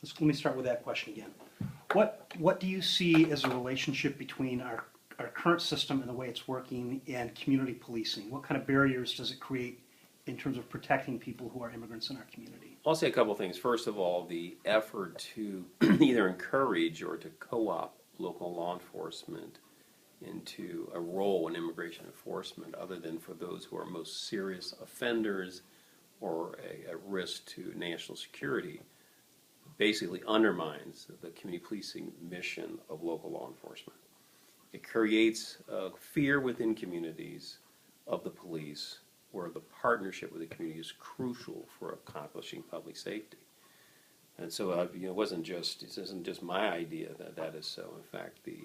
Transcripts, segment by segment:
Let me start with that question again. What do you see as a relationship between our current system and the way it's working and community policing? What kind of barriers does it create in terms of protecting people who are immigrants in our community? I'll say a couple of things. First of all, the effort to either encourage or to co-opt local law enforcement into a role in immigration enforcement other than for those who are most serious offenders or a risk to national security basically undermines the community policing mission of local law enforcement. It creates fear within communities of the police where the partnership with the community is crucial for accomplishing public safety. And so it isn't just my idea that is so. In fact, the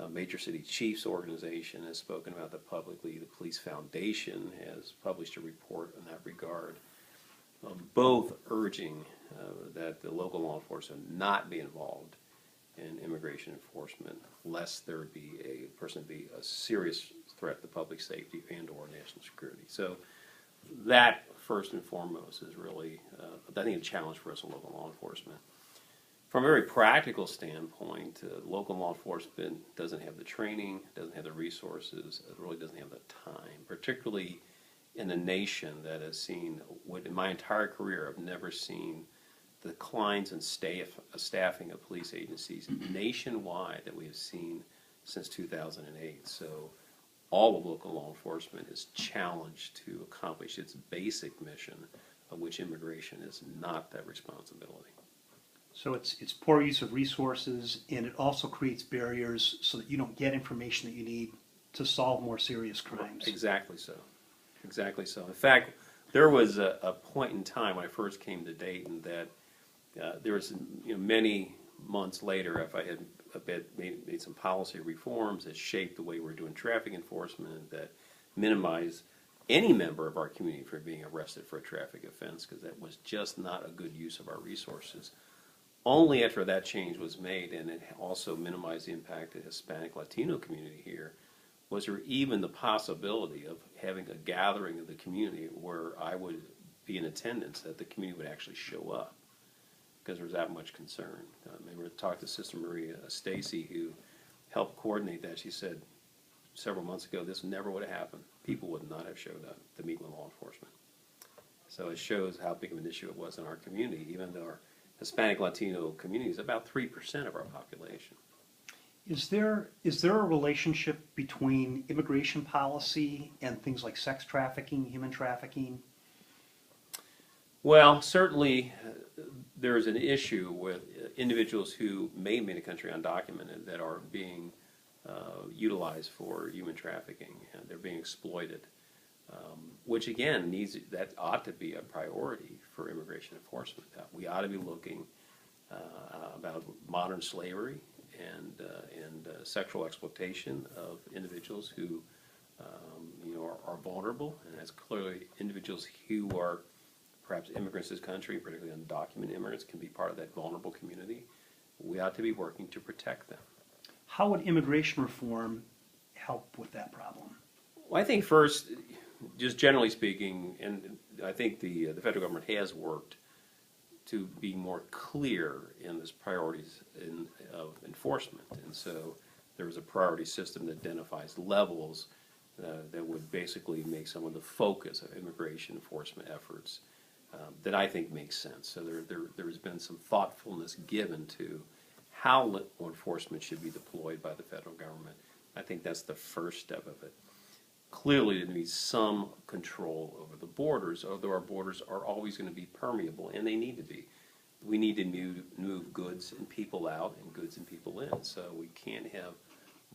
Major City Chiefs organization has spoken about that publicly. The Police Foundation has published a report in that regard, both urging that the local law enforcement not be involved in immigration enforcement, lest there be a serious threat to public safety and or national security. So that, first and foremost, is really, I think, a challenge for us in local law enforcement. From a very practical standpoint, local law enforcement doesn't have the training, doesn't have the resources, it really doesn't have the time, particularly in a nation that has seen, in my entire career, I've never seen the declines in staffing of police agencies nationwide that we have seen since 2008. So all of local law enforcement is challenged to accomplish its basic mission, of which immigration is not that responsibility. So it's poor use of resources, and it also creates barriers so that you don't get information that you need to solve more serious crimes. Exactly so. Exactly so. In fact, there was a point in time when I first came to Dayton that there was many months later, if I had made some policy reforms that shaped the way we're doing traffic enforcement, that minimize any member of our community from being arrested for a traffic offense, because that was just not a good use of our resources. Only after that change was made, and it also minimized the impact of the Hispanic Latino community here, was there even the possibility of having a gathering of the community where I would be in attendance, that the community would actually show up, because there was that much concern. I remember talked to Sister Maria Stacy, who helped coordinate that. She said several months ago this never would have happened. People would not have showed up to meet with law enforcement. So it shows how big of an issue it was in our community, even though our Hispanic Latino community is about 3% of our population. Is there a relationship between immigration policy and things like sex trafficking, human trafficking? Well, certainly there is an issue with individuals who may be in the country undocumented that are being utilized for human trafficking, and they're being exploited, which again that ought to be a priority for immigration enforcement. We ought to be looking about modern slavery and sexual exploitation of individuals who are vulnerable, and that's clearly individuals who are perhaps immigrants to this country, particularly undocumented immigrants, can be part of that vulnerable community. We ought to be working to protect them. How would immigration reform help with that problem? Well, I think first, just generally speaking, and I think the federal government has worked to be more clear in its priorities of enforcement. And so there is a priority system that identifies levels that would basically make some of the focus of immigration enforcement efforts that I think makes sense. So there has been some thoughtfulness given to how law enforcement should be deployed by the federal government. I think that's the first step of it. Clearly, there needs some control over the borders, although our borders are always going to be permeable, and they need to be. We need to move goods and people out and goods and people in, so we can't have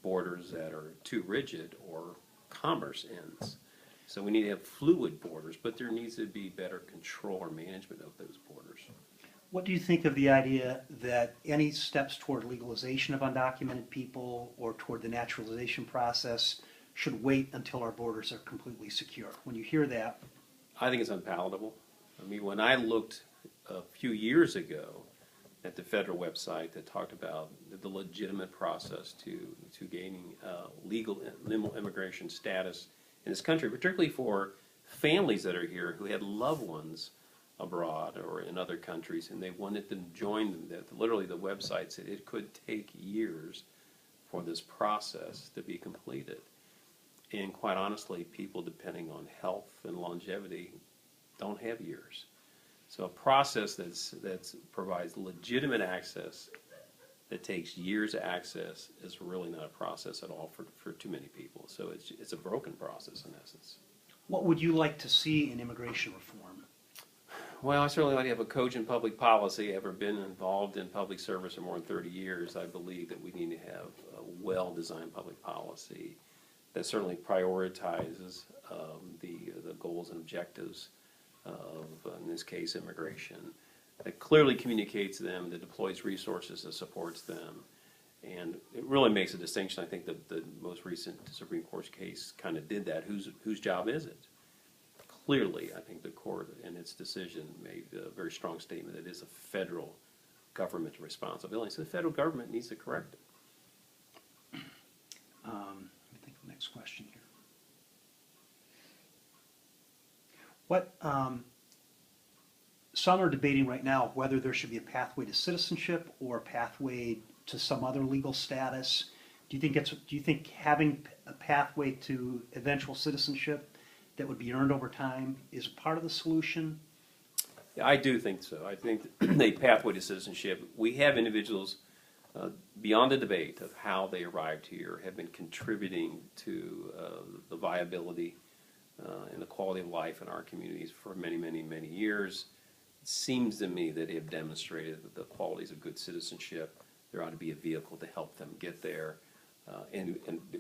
borders that are too rigid or commerce ends. So we need to have fluid borders, but there needs to be better control or management of those borders. What do you think of the idea that any steps toward legalization of undocumented people or toward the naturalization process should wait until our borders are completely secure? When you hear that, I think it's unpalatable. I mean, when I looked a few years ago at the federal website that talked about the legitimate process to gaining legal immigration status in this country, particularly for families that are here who had loved ones abroad or in other countries, and they wanted to join them. That literally the website said it could take years for this process to be completed. And quite honestly, people depending on health and longevity don't have years. So a process that's provides legitimate access that takes years to access is really not a process at all for too many people. So it's a broken process in essence. What would you like to see in immigration reform? Well, I certainly like to have a cogent public policy. Having been involved in public service for more than 30 years, I believe that we need to have a well-designed public policy that certainly prioritizes the goals and objectives of, in this case, immigration, that clearly communicates them, that deploys resources, that supports them. And it really makes a distinction. I think the most recent Supreme Court case kind of did that. Whose job is it? Clearly, I think the court in its decision made a very strong statement that it is a federal government responsibility. So the federal government needs to correct it. Let me think of the next question here. What, some are debating right now whether there should be a pathway to citizenship or a pathway to some other legal status. Do you think having a pathway to eventual citizenship that would be earned over time is part of the solution? Yeah, I do think so. I think the pathway to citizenship, we have individuals beyond the debate of how they arrived here have been contributing to the viability and the quality of life in our communities for many, many, many years. It seems to me that they have demonstrated that the qualities of good citizenship, there ought to be a vehicle to help them get there and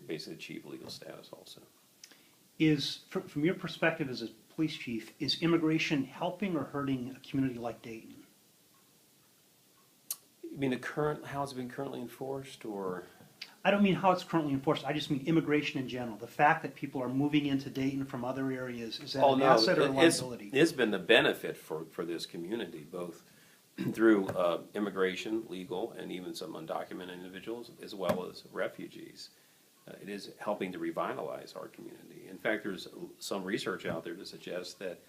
basically achieve legal status also. From your perspective as a police chief, is immigration helping or hurting a community like Dayton? You mean how it's been currently enforced, or? I don't mean how it's currently enforced. I just mean immigration in general. The fact that people are moving into Dayton from other areas, is that an asset or a liability? It's been the benefit for this community, both through immigration, legal, and even some undocumented individuals, as well as refugees. It is helping to revitalize our community. In fact, there's some research out there to suggest that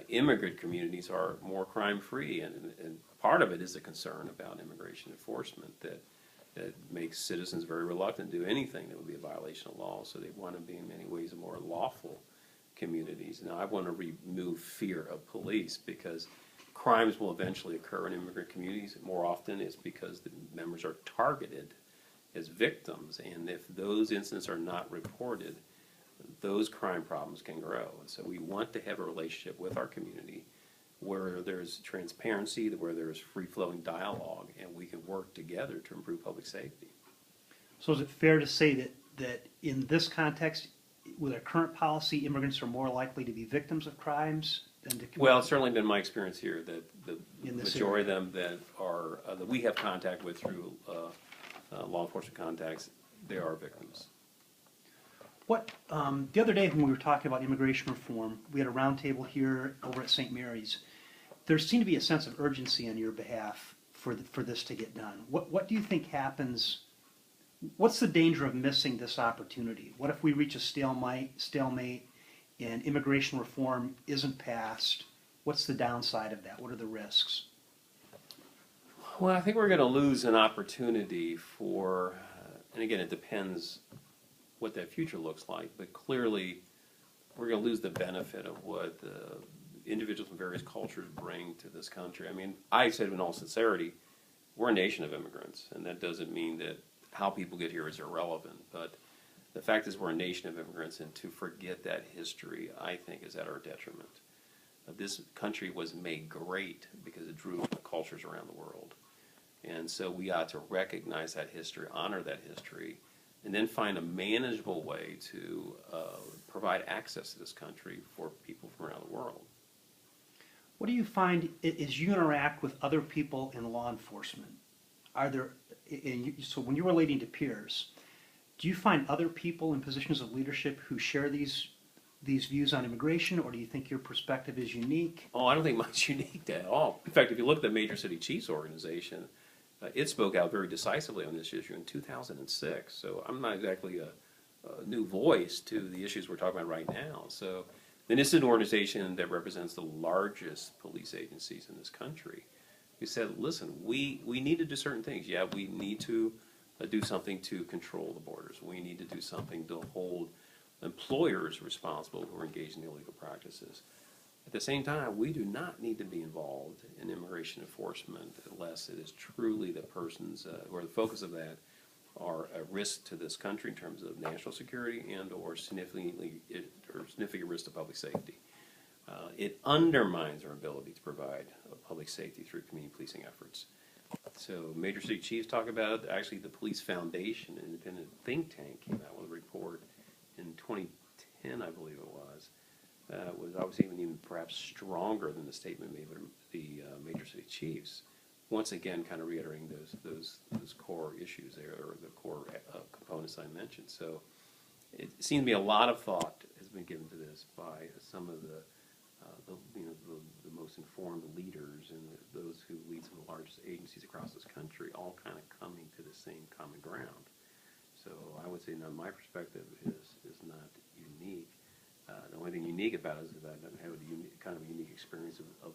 immigrant communities are more crime-free, and part of it is a concern about immigration enforcement that makes citizens very reluctant to do anything that would be a violation of law, so they want to be in many ways more lawful communities. Now, I want to remove fear of police because crimes will eventually occur in immigrant communities. More often it's because the members are targeted as victims, and if those incidents are not reported, those crime problems can grow. And so we want to have a relationship with our community where there's transparency, where there's free-flowing dialogue, and we can work together to improve public safety. So is it fair to say that in this context, with our current policy, immigrants are more likely to be victims of crimes than to commit? Well, it's certainly been my experience here that the majority area. of them that are that we have contact with through law enforcement contacts, they are victims. The other day when we were talking about immigration reform, we had a roundtable here over at St. Mary's. There seemed to be a sense of urgency on your behalf for this to get done. What do you think happens? What's the danger of missing this opportunity? What if we reach a stalemate and immigration reform isn't passed? What's the downside of that? What are the risks? Well, I think we're going to lose an opportunity for, and again, it depends what that future looks like, but clearly we're going to lose the benefit of what individuals from various cultures bring to this country. I mean, I said in all sincerity, we're a nation of immigrants, and that doesn't mean that how people get here is irrelevant, but the fact is we're a nation of immigrants, and to forget that history, I think, is at our detriment. This country was made great because it drew cultures around the world. And so we ought to recognize that history, honor that history, and then find a manageable way to provide access to this country for people from around the world. What do you find as you interact with other people in law enforcement? So when you're relating to peers, do you find other people in positions of leadership who share these views on immigration, or do you think your perspective is unique? Oh, I don't think mine's unique at all. In fact, if you look at the Major City Chiefs organization, it spoke out very decisively on this issue in 2006. So I'm not exactly a new voice to the issues we're talking about right now. So And this is an organization that represents the largest police agencies in this country. We said, listen, we need to do certain things. Yeah, we need to do something to control the borders. We need to do something to hold employers responsible who are engaged in illegal practices. At the same time, we do not need to be involved in immigration enforcement unless it is truly the persons, or the focus of that, are a risk to this country in terms of national security and or significant risk to public safety. It undermines our ability to provide public safety through community policing efforts. So major city chiefs talk about it. Actually, the Police Foundation, an independent think tank, came out with a report in 2010, I believe it was. Was obviously even perhaps stronger than the statement made by the major city chiefs. Once again, kind of reiterating those core issues there, or the core components I mentioned. So it seems to me a lot of thought has been given to this by some of the most informed leaders and those who lead some of the largest agencies across this country, all kind of coming to the same common ground. So I would say, my perspective is not unique. The only thing unique about it is that I have kind of a unique experience of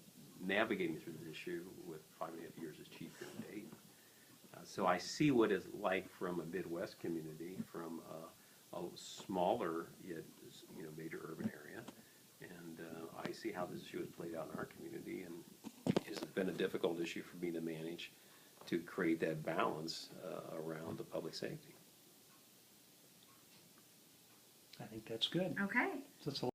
navigating through this issue with 5.5 years as chief here in Dayton. So I see what it's like from a Midwest community, from a smaller yet major urban area, and I see how this issue has played out in our community, and it's been a difficult issue for me to manage to create that balance around the public safety. I think that's good. Okay. So it's a